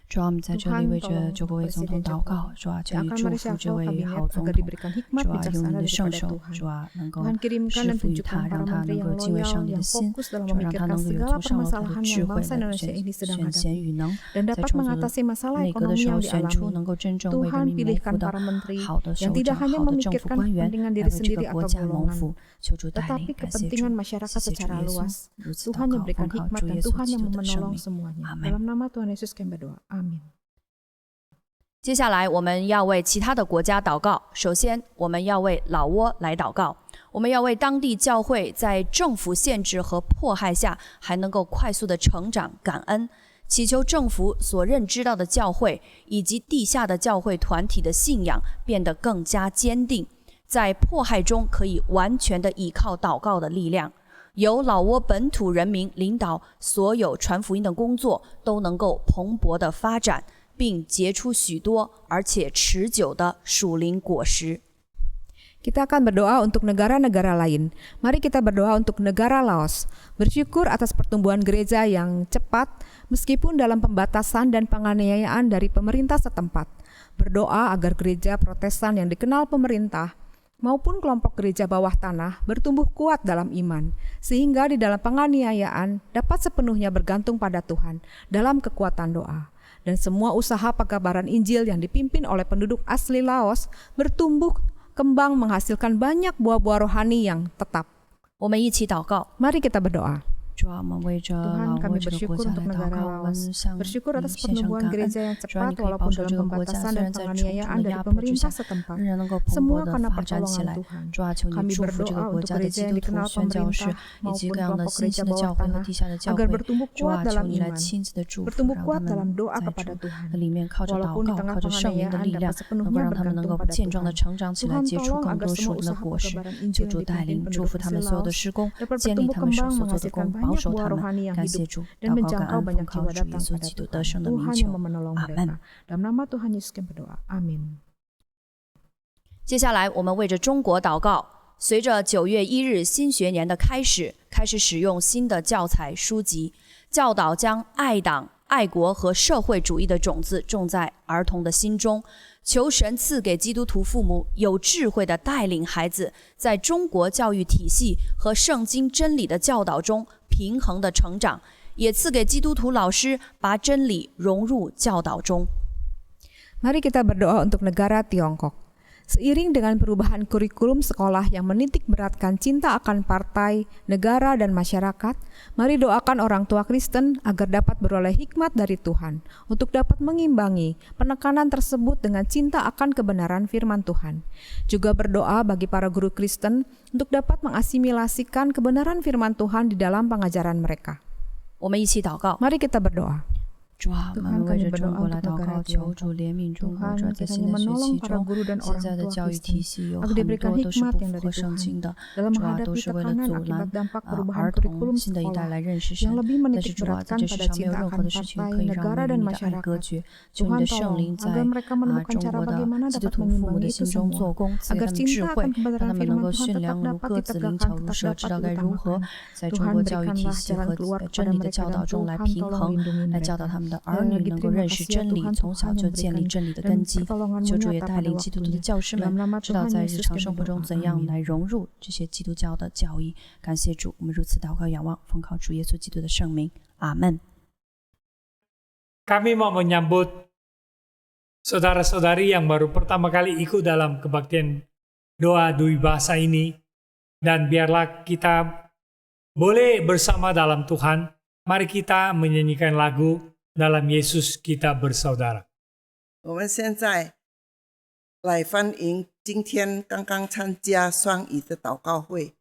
主啊，我们在这里为这9国位总统祷告，主啊，求你祝福这位好总统，主啊，用你的圣手，主啊，能够施福于他，让他能够敬畏上帝的心，主啊，让他能够有从上而下的智慧来选贤与能，在重组内阁的时候选出能够真正为人民谋福的好的首长、好的政府官员，来为这个国家谋福。求主带领，感谢主，谢谢主耶稣，如此祷告，奉靠主耶稣基督的圣名，阿门。接下来我们要为其他的国家祷告。首先我们要为老挝来祷告，我们要为当地教会在政府限制和迫害下还能够快速的成长感恩，祈求政府所认知到的教会以及地下的教会团体的信仰变得更加坚定，在迫害中可以完全的依靠祷告的力量，由老挝本土人民领导所有传福音的工作都能够蓬勃的发展，并结出许多而且持久的属灵果实。 Kita akan berdoa untuk negara-negara lain. Mari kita berdoa untuk negara Laos. Bersyukur atas pertumbuhan gereja yang cepat meskipun dalam pembatasan dan penganiayaan dari pemerintah setempat. Berdoa agar gereja Protestan yang dikenal pemerintah maupun kelompok gereja bawah tanah bertumbuh kuat dalam iman, sehingga di dalam penganiayaan dapat sepenuhnya bergantung pada Tuhan dalam kekuatan doa. Dan semua usaha pekabaran Injil yang dipimpin oleh penduduk asli Laos bertumbuh kembang menghasilkan banyak buah-buah rohani yang tetap. 我们一起祷告。 Mari kita berdoa. 主啊，我们为着老挝这个国家来祷告，我们向你献上感恩。主啊，你可以保守这个国家，虽然在重重的压迫之下，仍然能够蓬勃的发展起来。主啊，求你祝福这个国家的基督徒、宣教士以及各样的新兴的教会和地下的教会。主啊，求你来亲自的祝福，让他们在主的里面靠着祷告、靠着圣灵的力量，能够让他们能够健壮的成长起来，结出更多属灵的果实。求主带领、祝福他们所有的事工，建立他们手所做的工。 保守他们，感谢主，祷告感恩，奉靠主耶稣基督得胜的名求，阿门。接下来，我们为着中国祷告。随着9月1日新学年的开始使用新的教材书籍，教导将爱党、爱国和社会主义的种子种在儿童的心中。求神赐给基督徒父母有智慧地带领孩子在中国教育体系和圣经真理的教导中平衡地成长，也赐给基督徒老师把真理融入教导中。 Mari kita berdoa untuk negara Tiongkok. Seiring dengan perubahan kurikulum sekolah yang menitik beratkan cinta akan partai, negara, dan masyarakat, mari doakan orang tua Kristen agar dapat beroleh hikmat dari Tuhan untuk dapat mengimbangi penekanan tersebut dengan cinta akan kebenaran firman Tuhan. Juga berdoa bagi para guru Kristen untuk dapat mengasimilasikan kebenaran firman Tuhan di dalam pengajaran mereka. 我们一起祷告。 Mari kita berdoa. 主啊，我们为着中国来祷告，求主怜悯中国，主在新的学期中，现在的教育体系有很多都是不符合圣经的，主啊，都是为了阻拦儿童新的一代来认识神。但是主啊，在这世上没有任何的事情可以让人与你的爱隔绝。求你的圣灵在中国的基督徒父母的心中做工，赐给他们智慧，让他们能够驯良如鸽子，灵巧如蛇，知道该如何在中国教育体系和真理的教导中来平衡，来教导他们的儿女能够认识真理，从小就建立真理的根基。求主也带领基督徒的教师们，知道在日常生活中怎样来融入这些基督教的教义。感谢主，我们如此祷告仰望，奉靠主耶稣基督的圣名，阿门。 Kami mau menyambut saudara-saudari yang baru pertama kali ikut dalam kebaktian doa dui bahasa ini, dan biarlah kita boleh bersama dalam Tuhan. Mari kita menyanyikan lagu dalam Yesus kita bersaudara. 我们现在来欢迎今天刚刚参加双语的祷告会，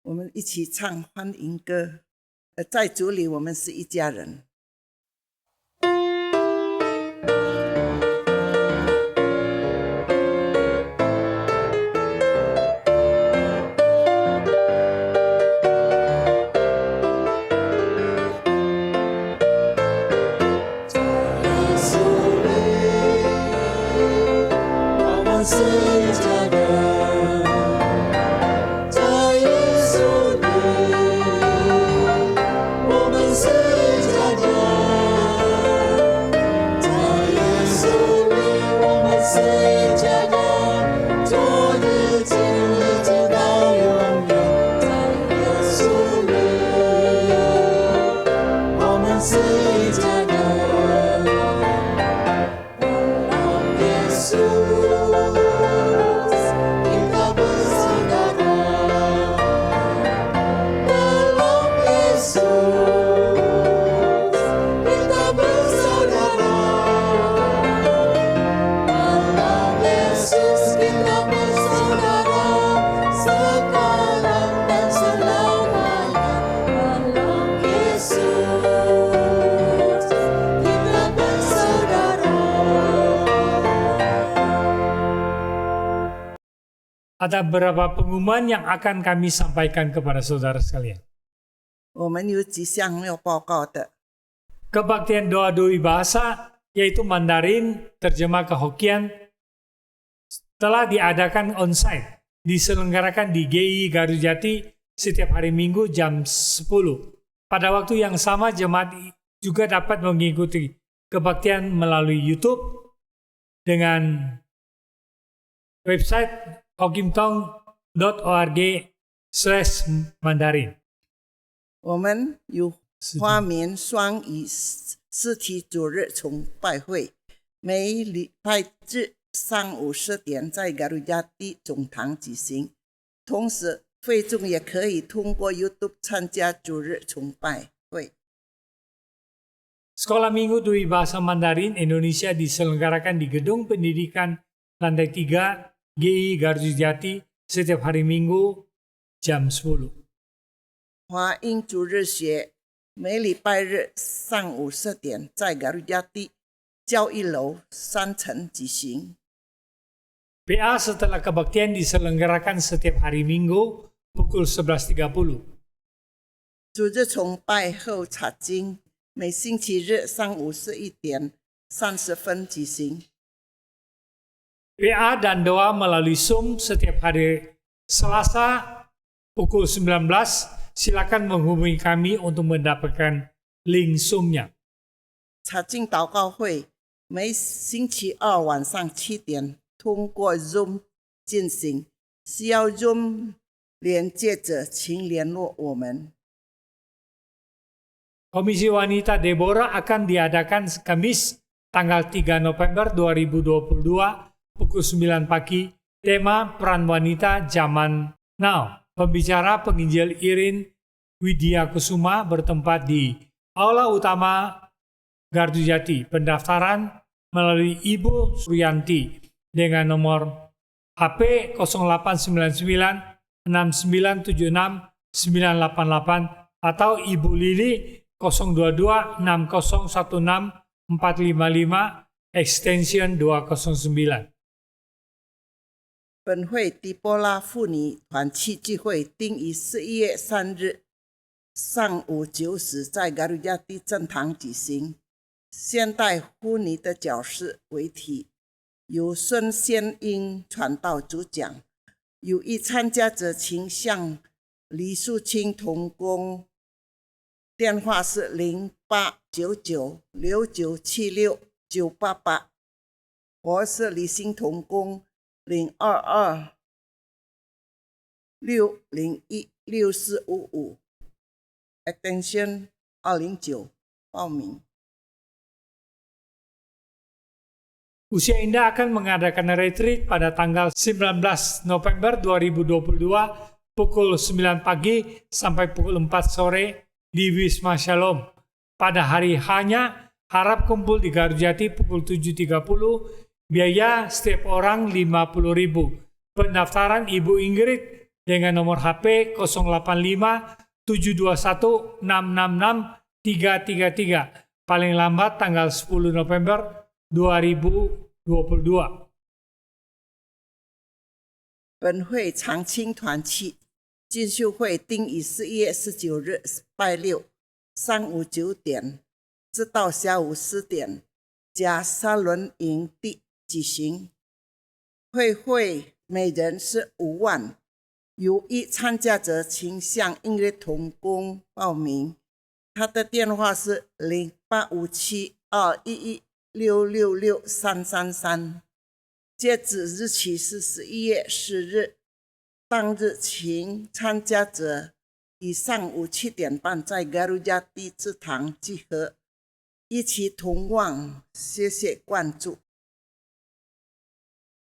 我们一起唱欢迎歌。在主里，我们是一家人。是一家人，在耶稣里，我们是一家人，在耶稣里，我们是一家人，昨日今日直到永远，在耶稣里，我们是一家人，让耶稣。 Ada beberapa pengumuman yang akan kami sampaikan kepada saudara sekalian. 我们有几项要报告的。 Kebaktian doa dui bahasa, yaitu Mandarin, terjemah ke Hokkien, telah diadakan onsite, diselenggarakan di GI Garujati setiap hari Minggu jam 10. Pada waktu yang sama, jemaat juga dapat mengikuti kebaktian melalui YouTube dengan website hokimtong.org/Mandarin. 我们有花棉双语实体主日崇拜会，每礼拜日上午10点在Garujati总堂举行。同时，会众也可以通过 YouTube 参加主日崇拜会。 Sekolah Minggu Dui Bahasa Mandarin Indonesia diselenggarakan di Gedung Pendidikan Lantai 3 GI Garujati setiap hari Minggu jam 10. 华英主日学每礼拜日上午10点在Garujati教育楼3层举行。 PA setelah kebaktian diselenggarakan setiap hari Minggu pukul 11.30. 主日崇拜后查经，每星期日上午11点30分举行。 PA dan doa melalui Zoom setiap hari Selasa pukul 19. Silakan menghubungi kami untuk mendapatkan link Zoom-nya. 查经祷告会每星期二晚上7点通过 Zoom 进行，需要 Zoom 连接者请联络我们。 Komisi Wanita Deborah akan diadakan Kamis tanggal 3 November 2022 pukul 9 pagi. Tema peran wanita zaman now. Pembicara penginjil Irin Widya Kusuma bertempat di Aula Utama Gardu Jati. Pendaftaran melalui Ibu Suryanti dengan nomor HP 0899 6976 988 atau Ibu Lili 022 6016 455 extension 209。本会迪波拉妇女团契聚会定于11月3日上午9时在加鲁亚地正堂举行。现代妇女的角色为题，由孙先英传道主讲。有意参加者请向李树清同工，电话是0899697688，或是李兴同工022-601-6455 extension 209报名。 Usia Indah akan mengadakan retreat pada tanggal 19 November 2022 pukul 9 pagi sampai pukul 4 sore di Wisma Shalom. Pada hari H-nya harap kumpul di Garujati pukul 7.30, biaya setiap orang 50.000. Pendaftaran Ibu Ingrid dengan nomor HP 085 721 666 333, paling lambat tanggal 10 November 2022。 本会长青团契进修会定于11月19日拜六上午9点直到下午4点，加沙伦营地举行。会每人是5万，有意参加者请向音乐同工报名。他的电话是085721166333，截止日期是11月10日。当日请参加者于上午7点半在Garuda地之堂集合，一起同望。谢谢关注。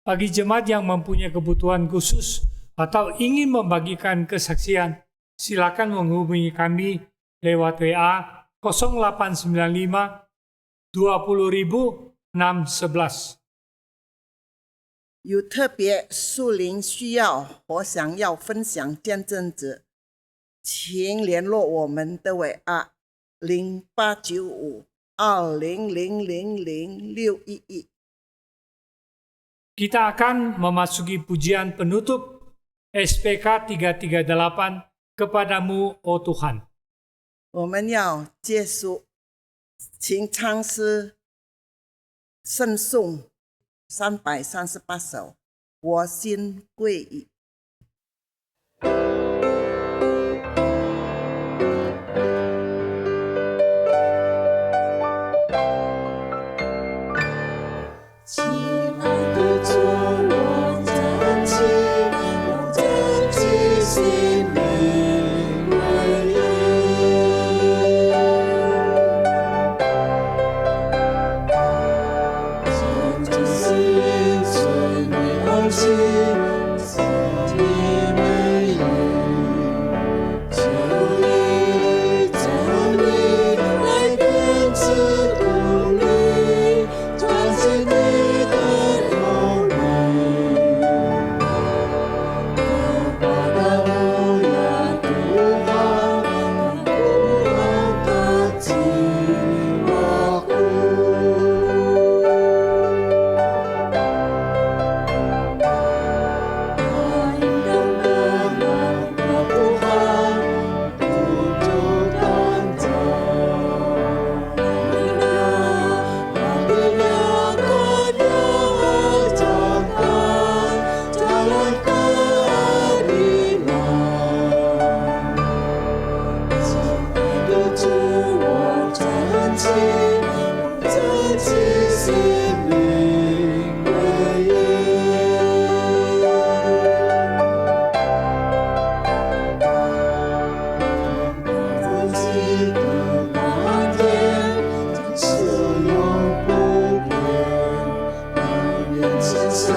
Bagi jemaat yang mempunyai kebutuhan khusus atau ingin membagikan kesaksian, silakan menghubungi kami lewat WA 0895 20.611。 有特别属灵需要或想要分享见证者，请联络我们的WA 089520000611。 Kita akan memasuki pujian penutup SPK 338 Kepadamu, Oh Tuhan. 我们要结束，请唱诗圣颂338首，我心归矣。亲爱的主，我赞起，我赞起心灵为义。真心纯美爱情，生命为父亲的那天，将所有不变，让人千山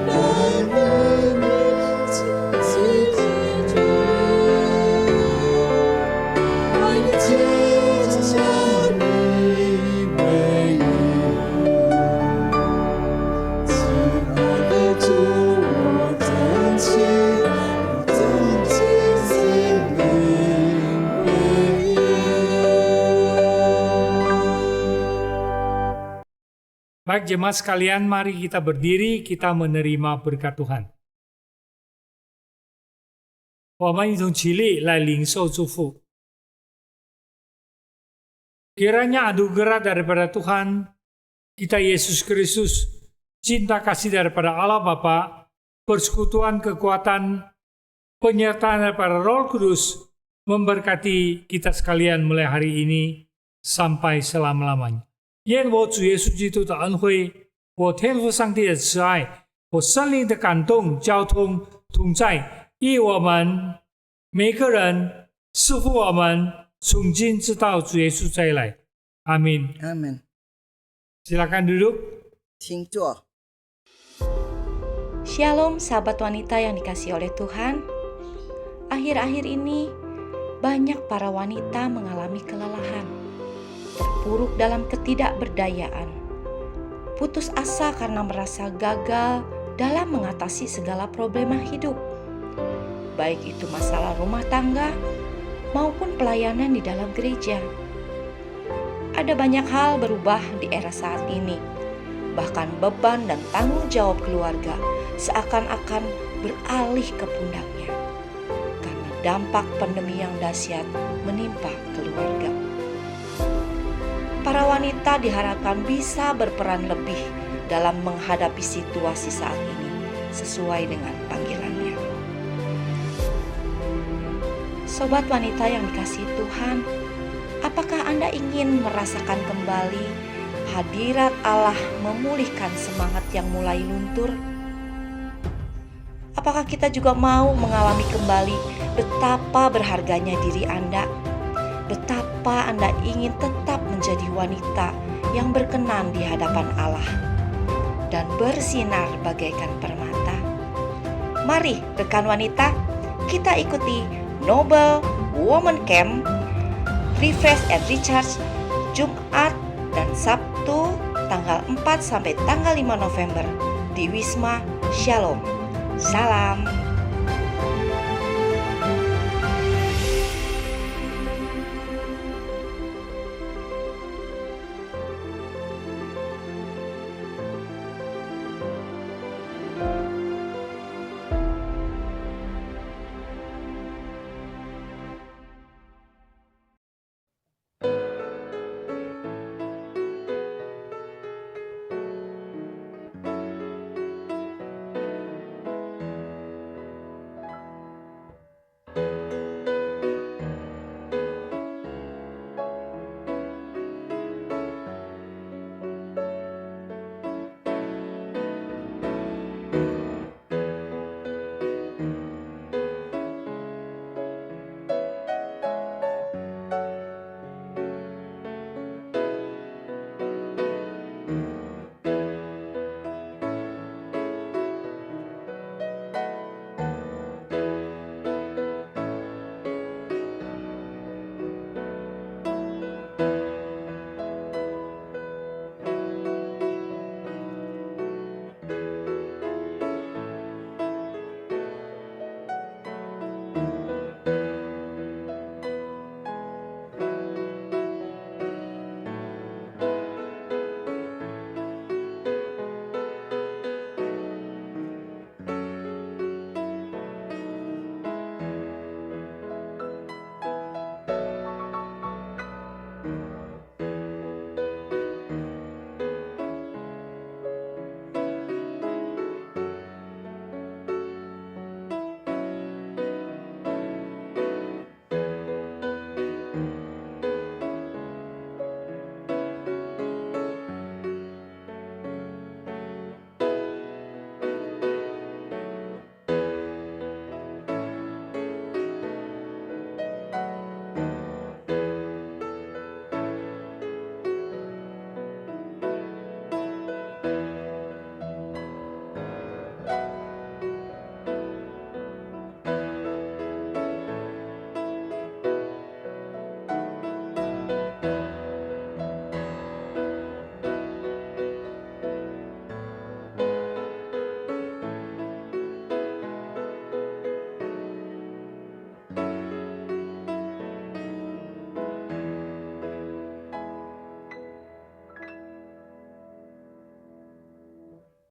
百人尽皆解决。爱的结将你为亲爱的主，我真情，我真情生命为Baik jemaat sekalian, mari kita berdiri, kita menerima berkat Tuhan. 我们一同起立来领受祝福。Kiranya anugerah daripada Tuhan kita Yesus Kristus, cinta kasih daripada Allah Bapa, persekutuan kekuatan, penyertaan daripada Roh Kudus memberkati kita sekalian mulai hari ini sampai selama-lamanya. 愿我主耶稣基督的恩惠，我天父上帝的慈爱，我圣灵的感动、交通同在，与我们每个人，赐福我们，从今直到主耶稣再来。阿min。阿门。 Silakan duduk. 请坐。 Shalom sahabat wanita yang dikasihi oleh Tuhan. Akhir-akhir ini banyak para wanita mengalami kelelahan, terpuruk dalam ketidakberdayaan, putus asa karena merasa gagal dalam mengatasi segala problema hidup, baik itu masalah rumah tangga maupun pelayanan di dalam gereja. Ada banyak hal berubah di era saat ini, bahkan beban dan tanggung jawab keluarga seakan-akan beralih ke pundaknya karena dampak pandemi yang dahsyat menimpa keluarga. Para wanita diharapkan bisa berperan lebih dalam menghadapi situasi saat ini sesuai dengan panggilannya. Sobat wanita yang dikasihi Tuhan, apakah Anda ingin merasakan kembali hadirat Allah memulihkan semangat yang mulai luntur? Apakah kita juga mau mengalami kembali betapa berharganya diri Anda? Betapa Anda ingin tetap menjadi wanita yang berkenan di hadapan Allah dan bersinar bagaikan permata. Mari rekan wanita, kita ikuti Noble Woman Camp Refresh and Recharge Jumat dan Sabtu tanggal 4 sampai tanggal 5 November di Wisma Shalom. Salam.